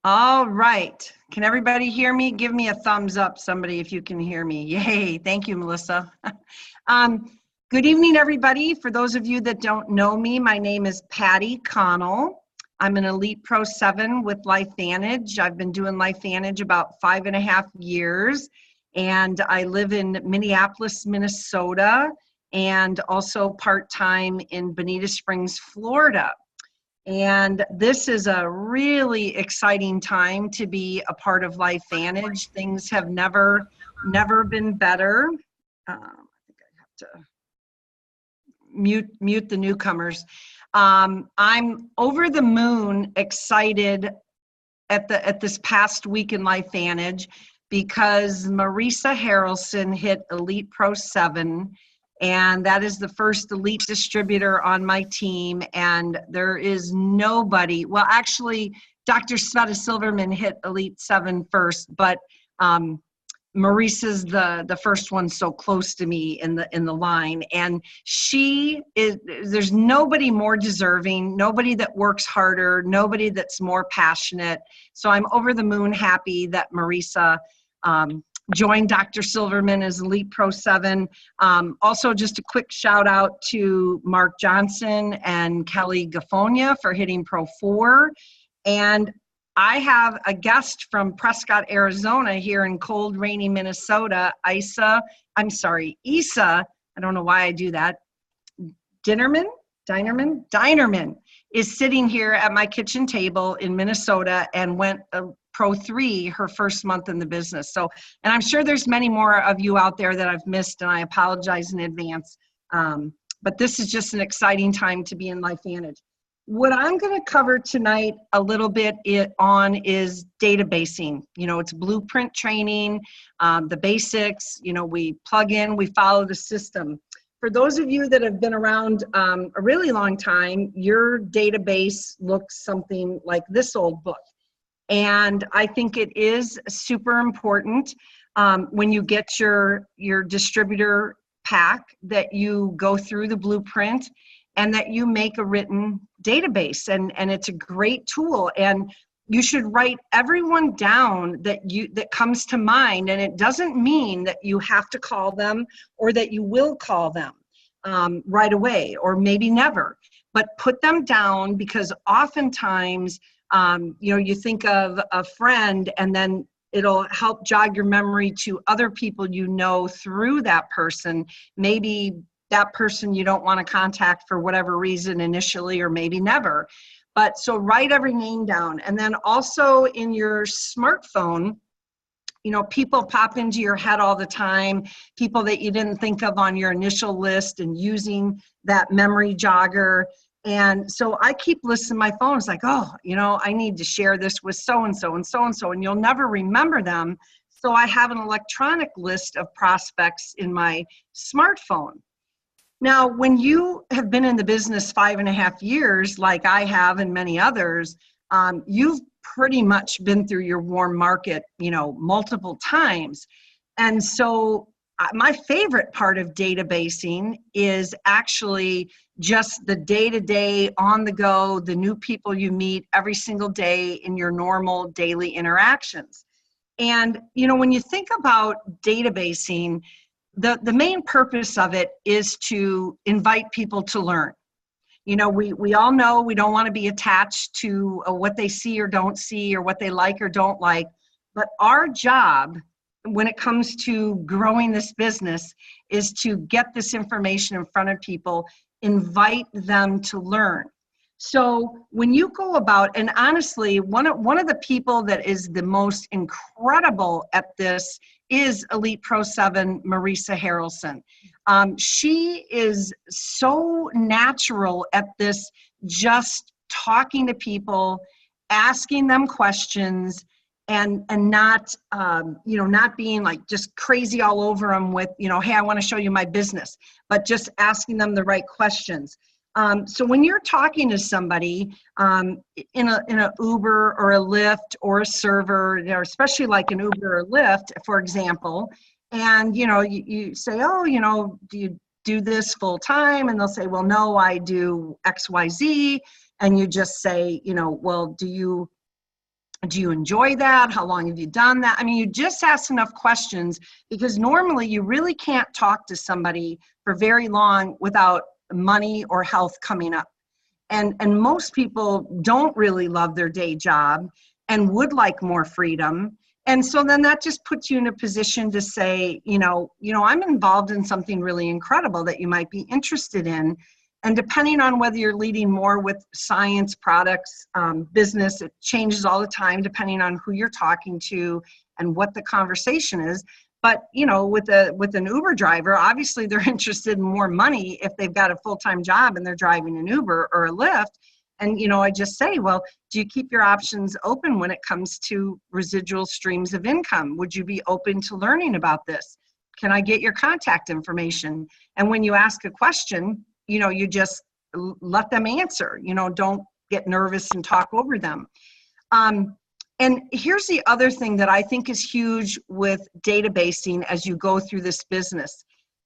All right. Can everybody hear me? Give me a thumbs up, somebody, if you can hear me. Yay. Thank you, Melissa. um, good evening, everybody. For those of you that don't know me, my name is Patti Connel. I'm an Elite Pro 7 with Lifevantage. I've been doing Lifevantage about 5.5 years, and I live in Minneapolis, Minnesota, and also part-time in Bonita Springs, Florida. And this is a really exciting time to be a part of Lifevantage. Things have never been better. I think I have to mute the newcomers. I'm over the moon excited at this past week in Lifevantage because Marisa Harrelson hit Elite Pro 7. And that is the first elite distributor on my team. And there is nobody, well, actually, Dr. Sveta Silverman hit Elite 7 first, but Marisa's the first one so close to me in the line. And she is, there's nobody more deserving, nobody that works harder, nobody that's more passionate. So I'm over the moon happy that Marisa joined Dr. Silverman as Elite Pro 7. Also, just a quick shout out to Mark Johnson and Kelly Gafonia for hitting Pro 4. And I have a guest from Prescott, Arizona here in cold, rainy Minnesota, Isa, I don't know why I do that, Dinerman is sitting here at my kitchen table in Minnesota and went Pro 3 her first month in the business. So, and I'm sure there's many more of you out there that I've missed, and I apologize in advance. But this is just an exciting time to be in Lifevantage. What I'm going to cover tonight a little bit on is databasing. You know, it's blueprint training, the basics. You know, we plug in, we follow the system. For those of you that have been around a really long time, your database looks something like this old book. And I think it is super important when you get your distributor pack that you go through the blueprint and that you make a written database. And it's a great tool. And you should write everyone down that comes to mind. And it doesn't mean that you have to call them or that you will call them right away or maybe never. But put them down, because oftentimes you know, you think of a friend and then it'll help jog your memory to other people you know through that person. Maybe that person you don't want to contact for whatever reason initially, or maybe never. But so write every name down. And then also in your smartphone, you know, people pop into your head all the time, people that you didn't think of on your initial list, and using that memory jogger. And so I keep lists in my phone. It's like, oh, you know, I need to share this with so-and-so and so-and-so, and you'll never remember them. So I have an electronic list of prospects in my smartphone. Now, when you have been in the business 5.5 years, like I have and many others, you've pretty much been through your warm market, you know, multiple times. And so my favorite part of databasing is actually just the day-to-day, on the go, the new people you meet every single day in your normal daily interactions. And, you know, when you think about databasing, the main purpose of it is to invite people to learn. You know, we all know we don't want to be attached to what they see or don't see, or what they like or don't like. But our job when it comes to growing this business is to get this information in front of people, invite them to learn. So when you go about, and honestly, one of the people that is the most incredible at this is Elite Pro 7, Marisa Harrelson. She is so natural at this, just talking to people, asking them questions, and not, you know, not being like just crazy all over them with, you know, hey, I want to show you my business, but just asking them the right questions. So when you're talking to somebody in a Uber or a Lyft or a server, you know, especially like an Uber or Lyft, for example, and, you know, you say, oh, you know, do you do this full time? And they'll say, well, no, I do X, Y, Z. And you just say, you know, well, do you Do you enjoy that? How long have you done that? I mean, you just ask enough questions, because normally you really can't talk to somebody for very long without money or health coming up. And most people don't really love their day job and would like more freedom. And so then that just puts you in a position to say, I'm involved in something really incredible that you might be interested in. And depending on whether you're leading more with science, products, business, it changes all the time depending on who you're talking to and what the conversation is. But, with an Uber driver, obviously they're interested in more money if they've got a full-time job and they're driving an Uber or a Lyft. And, I just say, well, do you keep your options open when it comes to residual streams of income? Would you be open to learning about this? Can I get your contact information? And when you ask a question, you just let them answer. Don't get nervous and talk over them. And here's the other thing that I think is huge with databasing as you go through this business,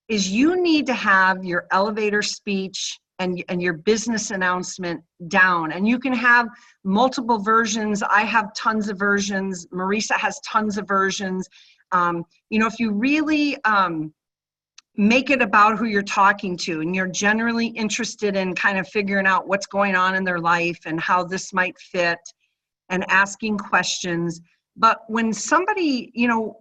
is you need to have your elevator speech and your business announcement down. And you can have multiple versions. I have tons of versions. Marisa has tons of versions. If you really make it about who you're talking to, and you're generally interested in kind of figuring out what's going on in their life and how this might fit, and asking questions. But when somebody,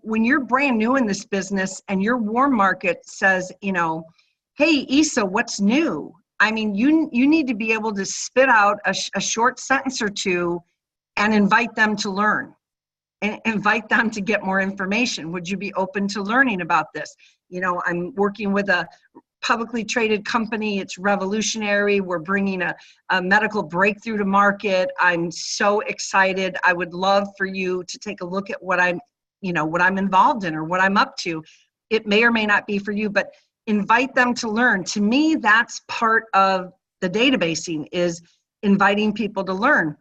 when you're brand new in this business and your warm market says, hey, Isa, what's new? I mean, you need to be able to spit out a short sentence or two and invite them to learn and invite them to get more information. Would you be open to learning about this? I'm working with a publicly traded company. It's revolutionary. We're bringing a medical breakthrough to market. I'm so excited. I would love for you to take a look at what I'm involved in or what I'm up to. It may or may not be for you, but invite them to learn. To me, that's part of the databasing, is inviting people to learn.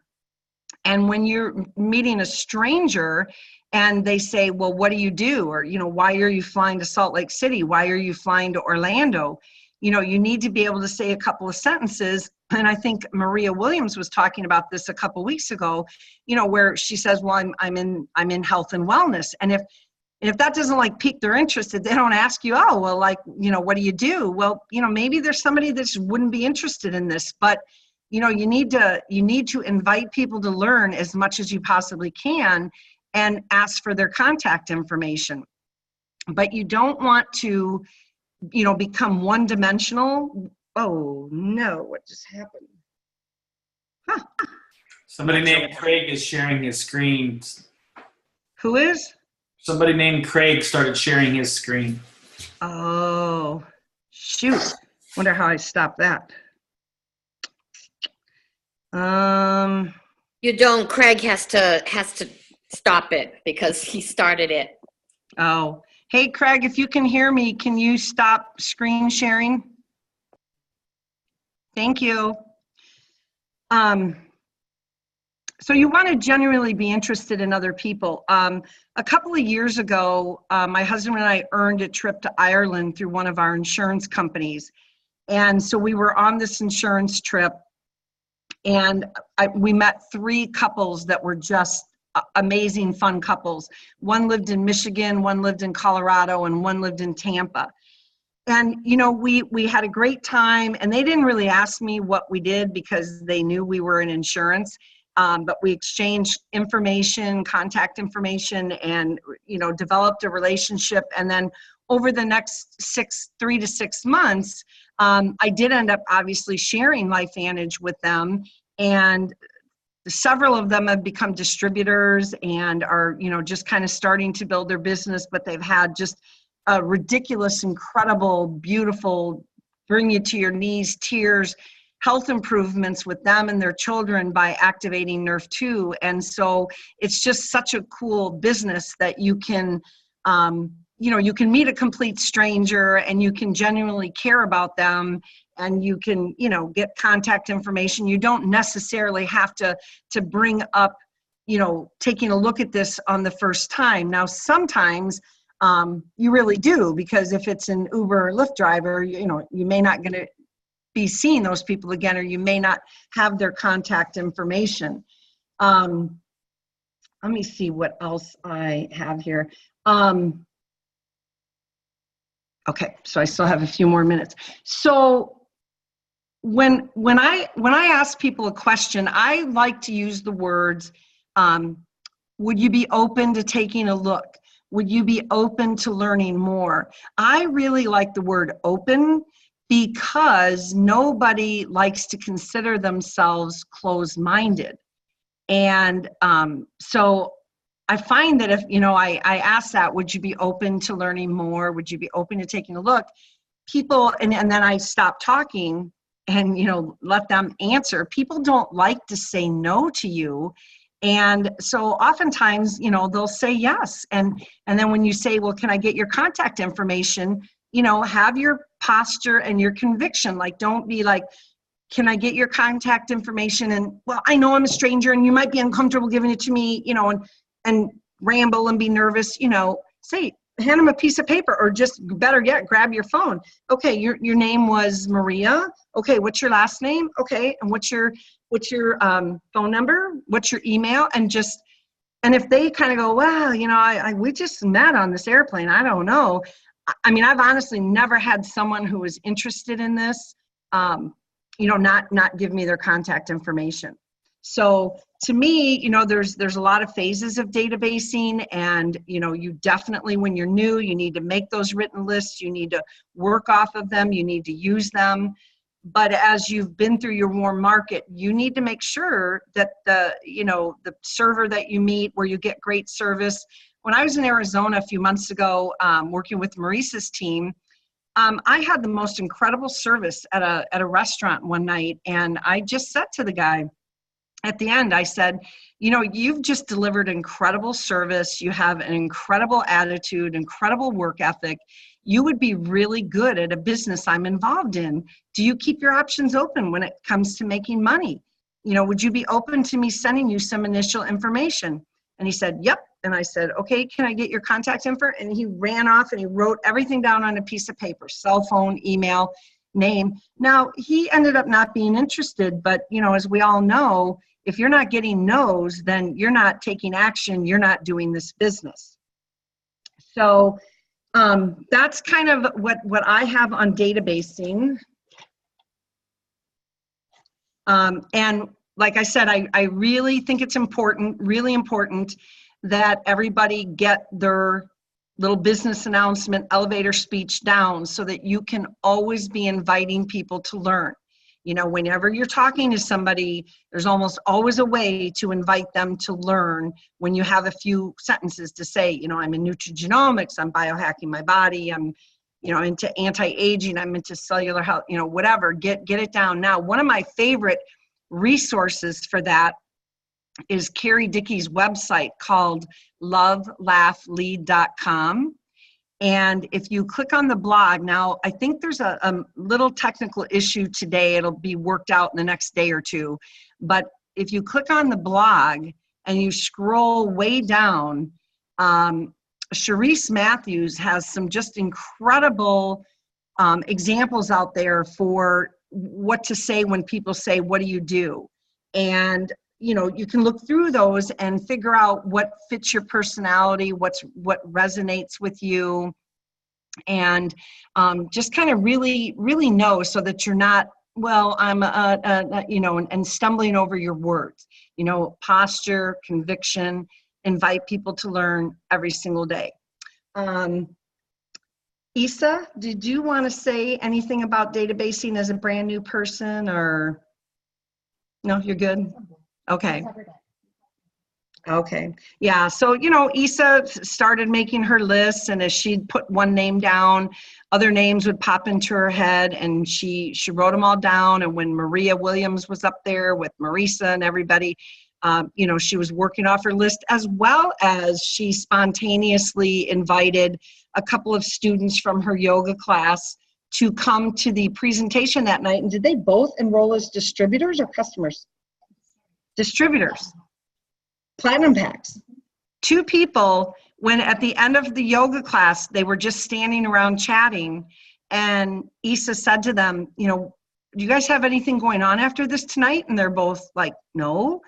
And when you're meeting a stranger and they say, well, what do you do? Or, why are you flying to Salt Lake City? Why are you flying to Orlando? You need to be able to say a couple of sentences. And I think Maria Williams was talking about this a couple weeks ago, where she says, well, I'm in health and wellness. And if that doesn't pique their interest, if they don't ask you, oh, well, what do you do? Well, maybe there's somebody that just wouldn't be interested in this, but you need to invite people to learn as much as you possibly can and ask for their contact information. But you don't want to, become one-dimensional. Oh, no, what just happened? Huh. Somebody named Craig is sharing his screen. Who is? Somebody named Craig started sharing his screen. Oh, shoot. Wonder how I stop that. You don't. Craig has to stop it because he started it. Oh, hey, Craig, if you can hear me, can you stop screen sharing? Thank you. So you want to genuinely be interested in other people. A couple of years ago, my husband and I earned a trip to Ireland through one of our insurance companies. And so we were on this insurance trip, and we met 3 couples that were just amazing, fun couples. One lived in Michigan, one lived in Colorado, and one lived in Tampa. And, we had a great time, and they didn't really ask me what we did because they knew we were in insurance. But we exchanged information, contact information, and, developed a relationship. And then over the next 3 to 6 months, I did end up obviously sharing Lifevantage with them. And several of them have become distributors and are, just kind of starting to build their business, but they've had just a ridiculous, incredible, beautiful, bring you to your knees, tears, health improvements with them and their children by activating Nerve 2. And so it's just such a cool business that you can, you can meet a complete stranger and you can genuinely care about them, and you can, get contact information. You don't necessarily have to bring up, taking a look at this on the first time. Now, sometimes you really do, because if it's an Uber or Lyft driver, you may not going to be seeing those people again, or you may not have their contact information. let me see what else I have here. Okay, so I still have a few more minutes. So when I ask people a question, I like to use the words, would you be open to taking a look? Would you be open to learning more? I really like the word open because nobody likes to consider themselves closed-minded. And so I find that if, I ask that, would you be open to learning more? Would you be open to taking a look? People, and then I stop talking and, let them answer. People don't like to say no to you. And so oftentimes, they'll say yes. And then when you say, well, can I get your contact information? Have your posture and your conviction. Like, don't be like, can I get your contact information? And, well, I know I'm a stranger and you might be uncomfortable giving it to me, and ramble and be nervous, say, hand them a piece of paper, or just better yet, grab your phone. Okay, your name was Maria. Okay, what's your last name? Okay, and what's your phone number? What's your email? And if they kind of go, wow, we just met on this airplane. I don't know. I mean, I've honestly never had someone who was interested in this, not give me their contact information. So to me, there's a lot of phases of databasing, and, you definitely, when you're new, you need to make those written lists, you need to work off of them, you need to use them. But as you've been through your warm market, you need to make sure that the server that you meet, where you get great service. When I was in Arizona a few months ago, working with Maurice's team, I had the most incredible service at a restaurant one night, and I just said to the guy at the end, I said, you've just delivered incredible service. You have an incredible attitude, incredible work ethic. You would be really good at a business I'm involved in. Do you keep your options open when it comes to making money? Would you be open to me sending you some initial information? And he said, yep. And I said, okay, can I get your contact info? And he ran off and he wrote everything down on a piece of paper: cell phone, email, name. Now, he ended up not being interested, but, as we all know, if you're not getting no's, then you're not taking action, you're not doing this business. So that's kind of what I have on databasing. And like I said, I really think it's really important that everybody get their little business announcement elevator speech down, so that you can always be inviting people to learn. Whenever you're talking to somebody, there's almost always a way to invite them to learn when you have a few sentences to say, I'm in nutrigenomics, I'm biohacking my body, I'm, into anti-aging, I'm into cellular health, whatever, get it down. Now, one of my favorite resources for that is Carrie Dickey's website called lovelaughlead.com. And if you click on the blog, now I think there's a little technical issue today. It'll be worked out in the next day or two. But if you click on the blog and you scroll way down, Sharice Matthews has some just incredible examples out there for what to say when people say, what do you do? And you can look through those and figure out what fits your personality, what resonates with you, and just kind of really, really know, so that you're not, well, I'm, and stumbling over your words. Posture, conviction, invite people to learn every single day. Isa, did you want to say anything about databasing as a brand new person, or no, you're good? Okay. Okay. Yeah. So, Isa started making her lists, and as she'd put one name down, other names would pop into her head, and she wrote them all down. And when Maria Williams was up there with Marisa and everybody, she was working off her list, as well as she spontaneously invited a couple of students from her yoga class to come to the presentation that night. And did they both enroll as distributors or customers? Distributors. Platinum packs. Two people, when at the end of the yoga class, they were just standing around chatting, and Isa said to them, do you guys have anything going on after this tonight? And they're both like, no.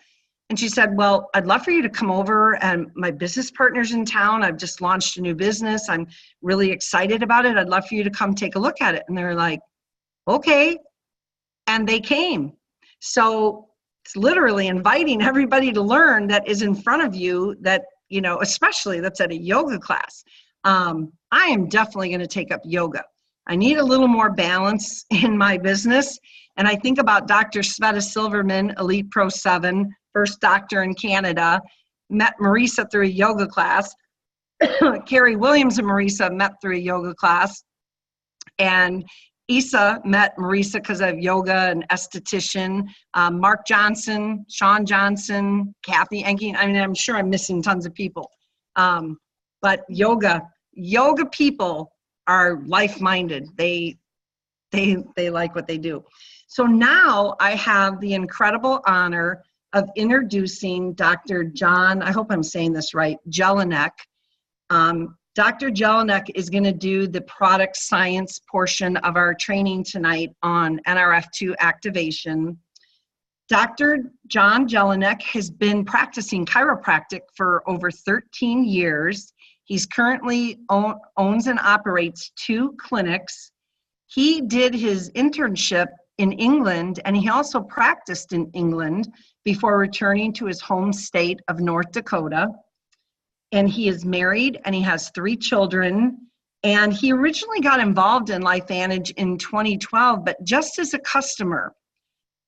And she said, well, I'd love for you to come over, and my business partner's in town. I've just launched a new business. I'm really excited about it. I'd love for you to come take a look at it. And they're like, okay. And they came. So it's literally inviting everybody to learn that is in front of you, that, you know, especially that's at a yoga class. I am definitely going to take up yoga. I need a little more balance in my business. And I think about Dr. Sveta Silverman, Elite Pro 7, first doctor in Canada, met Marisa through a yoga class. Carrie Williams and Marisa met through a yoga class. And Isa met Marisa because of yoga and esthetician. Mark Johnson, Shawn Johnson, Kathy Enking. I mean, I'm sure I'm missing tons of people. But yoga people are life-minded. They like what they do. So now I have the incredible honor of introducing Dr. John, I hope I'm saying this right, Jelenik. Dr. Jelenik is going to do the product science portion of our training tonight on NRF2 activation. Dr. John Jelenik has been practicing chiropractic for over 13 years. He's currently owns and operates 2 clinics. He did his internship in England, and he also practiced in England before returning to his home state of North Dakota. And he is married, and he has 3 children. And he originally got involved in Lifevantage in 2012, but just as a customer.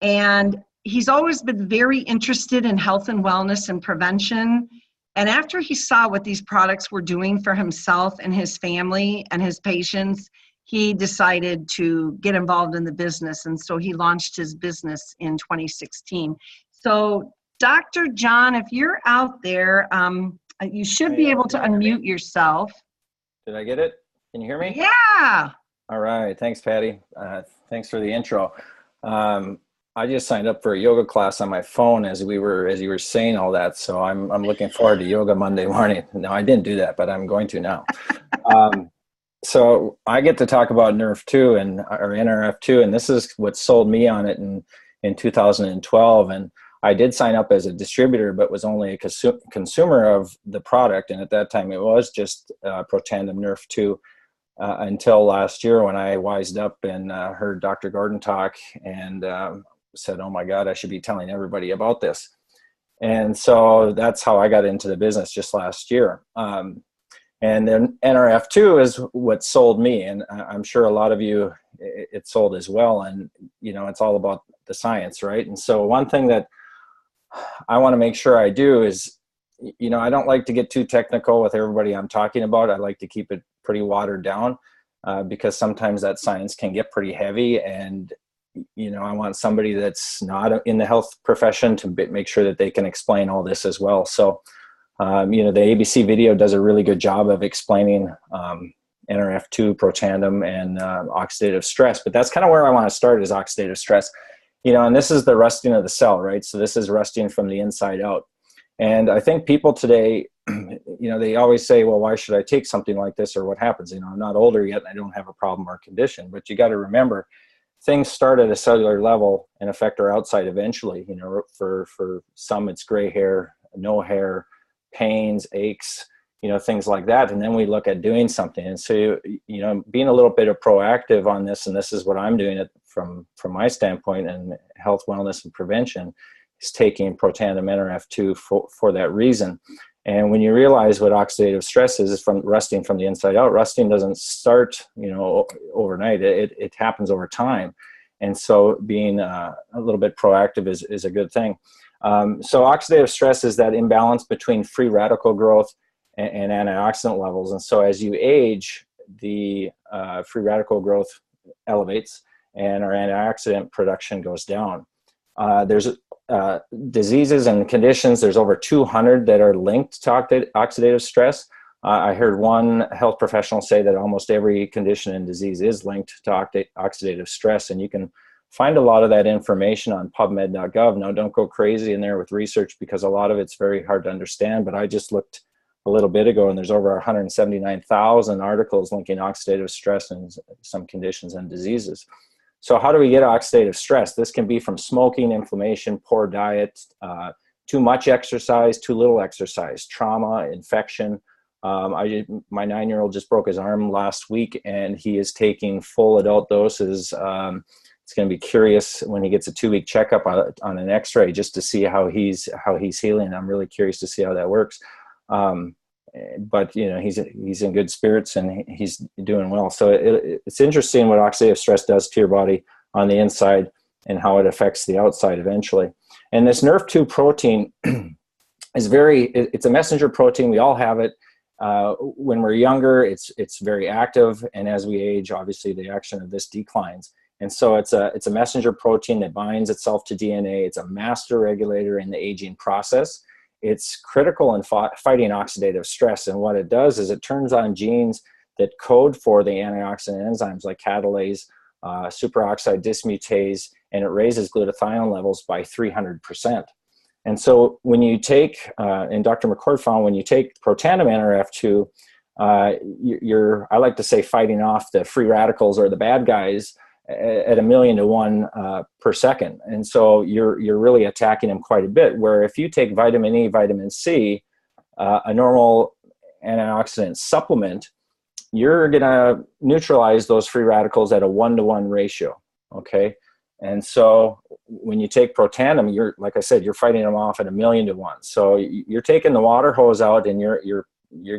And he's always been very interested in health and wellness and prevention. And after he saw what these products were doing for himself and his family and his patients, he decided to get involved in the business. And so he launched his business in 2016. So Dr. John, if you're out there, you should be able to unmute yourself. Did I get it? Can you hear me? Yeah. All right. Thanks, Patty. Thanks for the intro. I just signed up for a yoga class on my phone as you were saying all that. So I'm looking forward to yoga Monday morning. No, I didn't do that, but I'm going to now. So I get to talk about NRF2 or NRF2, and this is what sold me on it in 2012. And I did sign up as a distributor, but was only a consumer of the product. And at that time, it was just Protandim NRF2 until last year when I wised up and heard Dr. Gordon talk and said, oh my God, I should be telling everybody about this. And so that's how I got into the business just last year. And then NRF2 is what sold me. And I'm sure a lot of you, it sold as well. And, you know, it's all about the science, right? And so one thing that I want to make sure I do is, you know, I don't like to get too technical with everybody I'm talking about. I like to keep it pretty watered down because sometimes that science can get pretty heavy. And, you know, I want somebody that's not in the health profession to make sure that they can explain all this as well. So, you know, the ABC video does a really good job of explaining NRF2, Protandim, and oxidative stress. But that's kind of where I want to start is oxidative stress. You know, and this is the rusting of the cell, right? So this is rusting from the inside out. And I think people today, you know, they always say, well, why should I take something like this or what happens? You know, I'm not older yet and I don't have a problem or condition. But you got to remember, things start at a cellular level and affect our outside eventually. You know, for some, it's gray hair, no hair, pains, aches, you know, things like that. And then we look at doing something. And so, you know, being a little bit of proactive on this, and this is what I'm doing from my standpoint and health, wellness, and prevention, is taking Protandim NRF2 for that reason. And when you realize what oxidative stress is from rusting from the inside out, rusting doesn't start, you know, overnight. It happens over time. And so being a little bit proactive is a good thing. So oxidative stress is that imbalance between free radical growth and antioxidant levels. And so as you age, the free radical growth elevates and our antioxidant production goes down. There's diseases and conditions, there's over 200 that are linked to oxidative stress. I heard one health professional say that almost every condition and disease is linked to oxidative stress, and you can find a lot of that information on pubmed.gov. Now, don't go crazy in there with research because a lot of it's very hard to understand, but I just looked a little bit ago and there's over 179,000 articles linking oxidative stress and some conditions and diseases. So how do we get oxidative stress? This can be from smoking, inflammation, poor diet, too much exercise, too little exercise, trauma, infection. My 9-year-old just broke his arm last week, and he is taking full adult doses. It's going to be curious when he gets a 2-week checkup on an X-ray just to see how he's healing. I'm really curious to see how that works. But you know, he's in good spirits and he's doing well. So it's interesting what oxidative stress does to your body on the inside and how it affects the outside eventually. And this NRF2 protein is it's a messenger protein. We all have it. When we're younger, it's very active, and as we age, obviously the action of this declines. And so it's a messenger protein that binds itself to DNA. It's a master regulator in the aging process. It's critical in fighting oxidative stress. And what it does is it turns on genes that code for the antioxidant enzymes like catalase, superoxide dismutase, and it raises glutathione levels by 300%. And so when you take, and Dr. McCord found, when you take Protandim NRF2, I like to say fighting off the free radicals or the bad guys at 1,000,000 to 1 per second. And so you're really attacking them quite a bit, where if you take vitamin E, vitamin C, a normal antioxidant supplement, you're going to neutralize those free radicals at a 1-to-1 ratio, okay? And so when you take Protandim, like I said, you're fighting them off at 1,000,000 to 1. So you're taking the water hose out and you're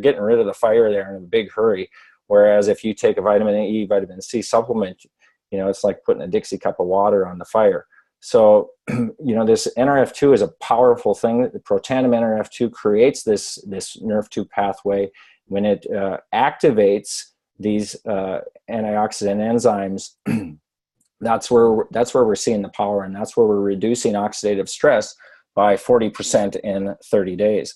getting rid of the fire there in a big hurry. Whereas if you take a vitamin E, vitamin C supplement, you know, it's like putting a Dixie cup of water on the fire. So, you know, this NRF2 is a powerful thing. The Protandim NRF2 creates this NRF2 pathway. When it activates these antioxidant enzymes, that's where we're seeing the power, and that's where we're reducing oxidative stress by 40% in 30 days.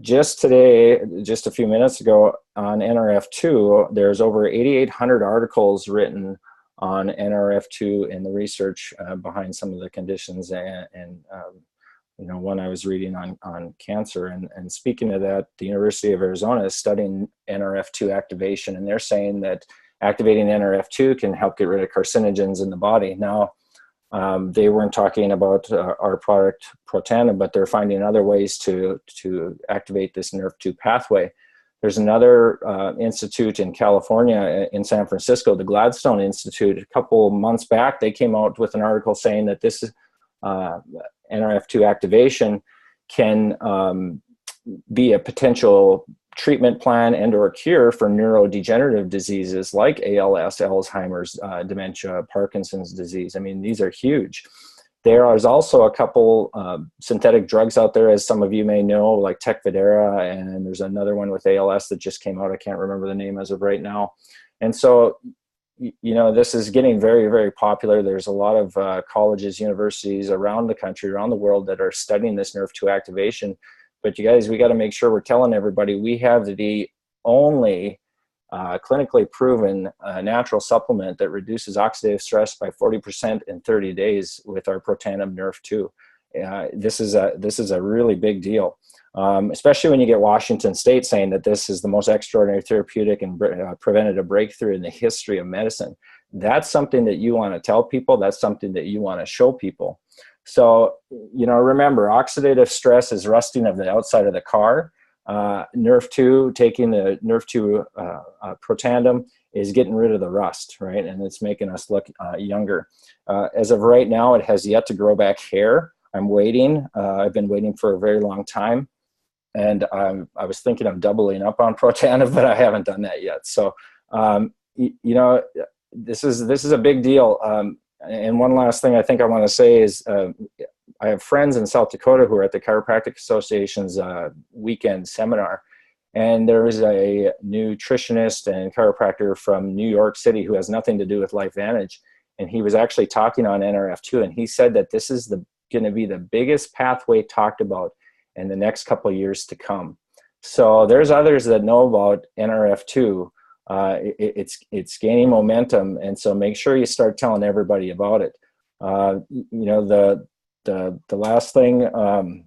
Just today, just a few minutes ago, on NRF2, there's over 8,800 articles written on NRF2 and the research behind some of the conditions, and you know, one I was reading on cancer. And speaking of that, the University of Arizona is studying NRF2 activation, and they're saying that activating NRF2 can help get rid of carcinogens in the body. Now, they weren't talking about our product Protandim, but they're finding other ways to activate this NRF2 pathway. There's another institute in California, in San Francisco, the Gladstone Institute. A couple months back, they came out with an article saying that this NRF2 activation can be a potential treatment plan and or cure for neurodegenerative diseases like ALS, Alzheimer's, dementia, Parkinson's disease. I mean, these are huge. There is also a couple synthetic drugs out there, as some of you may know, like Tecfidera, and there's another one with ALS that just came out. I can't remember the name as of right now. And so, you know, this is getting very, very popular. There's a lot of colleges, universities around the country, around the world that are studying this NRF2 activation. But you guys, we got to make sure we're telling everybody we have the only clinically proven natural supplement that reduces oxidative stress by 40% in 30 days with our Protandim NRF2. This is a really big deal, especially when you get Washington State saying that this is the most extraordinary therapeutic and preventative breakthrough in the history of medicine. That's something that you want to tell people. That's something that you want to show people. So, you know, remember, oxidative stress is rusting of the outside of the car. NRF2, taking the NRF2 Protandim is getting rid of the rust, right? And it's making us look younger. As of right now, it has yet to grow back hair. I'm waiting. I've been waiting for a very long time. And I was thinking of doubling up on Protandim, but I haven't done that yet. So, you know, this is a big deal. And one last thing I think I want to say is I have friends in South Dakota who are at the Chiropractic Association's weekend seminar. And there is a nutritionist and chiropractor from New York City who has nothing to do with Lifevantage. And he was actually talking on NRF2. And he said that this is going to be the biggest pathway talked about in the next couple of years to come. So there's others that know about NRF2. It's gaining momentum, and so make sure you start telling everybody about it. You know, the last thing, and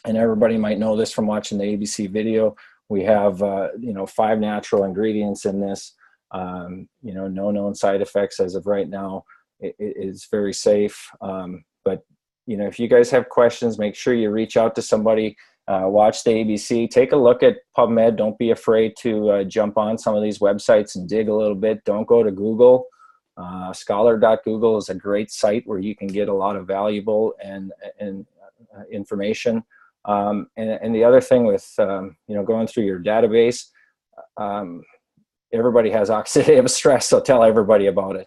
everybody might know this from watching the ABC video, we have you know, 5 natural ingredients in this. You know, no known side effects as of right now. It is very safe, but if you guys have questions, make sure you reach out to somebody. Watch the ABC, take a look at PubMed. Don't be afraid to jump on some of these websites and dig a little bit. Don't go to Google. Scholar.google is a great site where you can get a lot of valuable and information. And the other thing with, going through your database, everybody has oxidative stress, so tell everybody about it.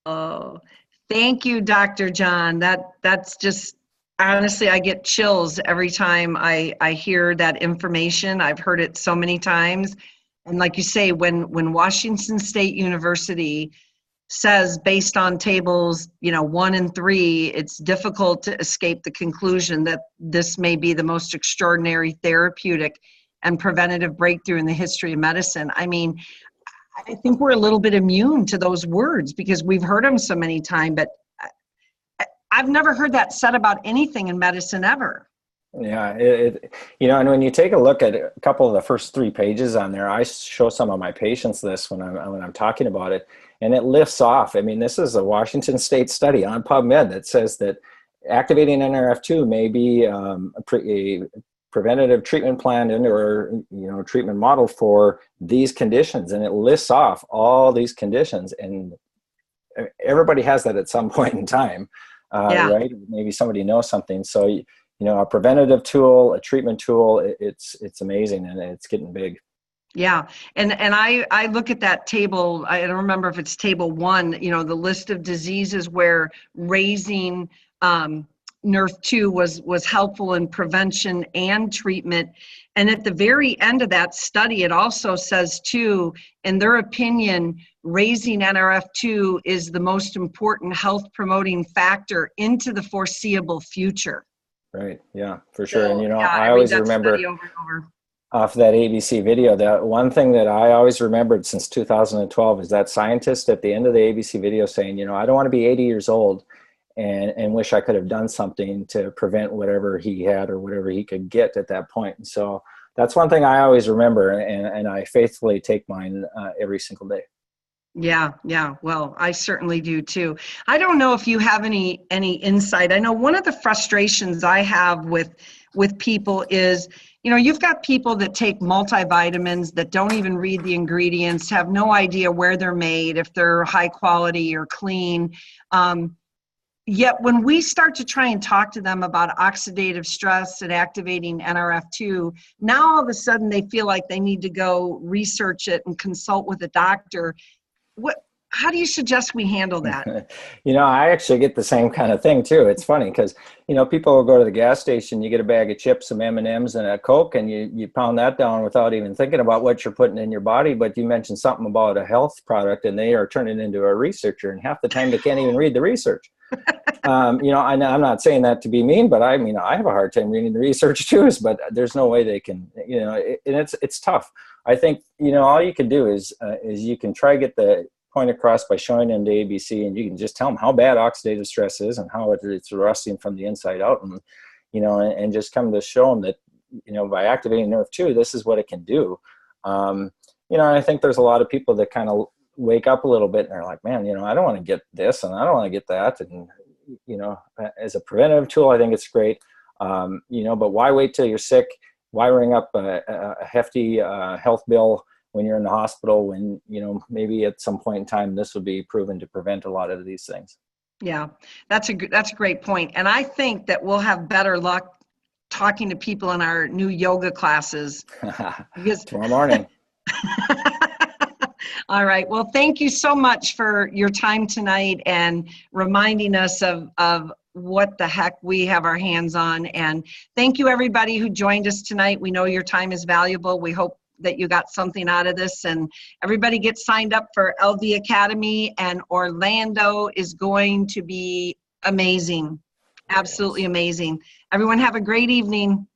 Oh, thank you, Dr. John. That's just, honestly, I get chills every time I hear that information. I've heard it so many times. And like you say, when Washington State University says based on tables, 1 and 3, it's difficult to escape the conclusion that this may be the most extraordinary therapeutic and preventative breakthrough in the history of medicine. I mean, I think we're a little bit immune to those words because we've heard them so many times, but I've never heard that said about anything in medicine ever. Yeah, and when you take a look at a couple of the first 3 pages on there, I show some of my patients this when I'm talking about it, and it lifts off. I mean, this is a Washington State study on PubMed that says that activating NRF2 may be a preventative treatment plan or treatment model for these conditions, and it lists off all these conditions, and everybody has that at some point in time, right? Maybe somebody knows something. So a preventative tool, a treatment tool, it's amazing, and it's getting big. Yeah, and I look at that table. I don't remember if it's table 1. The list of diseases where raising NRF2 was helpful in prevention and treatment. And at the very end of that study, it also says too, in their opinion, raising NRF2 is the most important health promoting factor into the foreseeable future. Right. Yeah, for sure. So, and I always read that remember study over and over. Off that ABC video, that one thing that I always remembered since 2012 is that scientist at the end of the ABC video saying, I don't want to be 80 years old and wish I could have done something to prevent whatever he had or whatever he could get at that point. And so that's one thing I always remember, and I faithfully take mine every single day. Yeah. Well, I certainly do too. I don't know if you have any insight. I know one of the frustrations I have with people is, you've got people that take multivitamins that don't even read the ingredients, have no idea where they're made, if they're high quality or clean. Yet when we start to try and talk to them about oxidative stress and activating NRF2, now all of a sudden they feel like they need to go research it and consult with a doctor. How do you suggest we handle that? I actually get the same kind of thing too. It's funny because, people will go to the gas station, you get a bag of chips, some M&Ms and a Coke, and you pound that down without even thinking about what you're putting in your body. But you mentioned something about a health product and they are turning into a researcher, and half the time they can't even read the research. I'm not saying that to be mean, but I have a hard time reading the research too, but there's no way they can, and it's tough. I think, all you can do is you can try to get the point across by showing them the ABC, and you can just tell them how bad oxidative stress is and how it's rusting from the inside out, and and just come to show them that by activating NRF2, this is what it can do. I think there's a lot of people that kind of wake up a little bit and they're like, man, I don't want to get this and I don't want to get that, and as a preventative tool, I think it's great. But why wait till you're sick? Why ring up a hefty health bill when you're in the hospital, when maybe at some point in time this will be proven to prevent a lot of these things. Yeah, that's a great point. And I think that we'll have better luck talking to people in our new yoga classes because tomorrow morning. All right. Well, thank you so much for your time tonight and reminding us of what the heck we have our hands on. And thank you everybody who joined us tonight. We know your time is valuable. We hope that you got something out of this, and everybody gets signed up for LV Academy, and Orlando is going to be amazing. Absolutely amazing. Everyone have a great evening.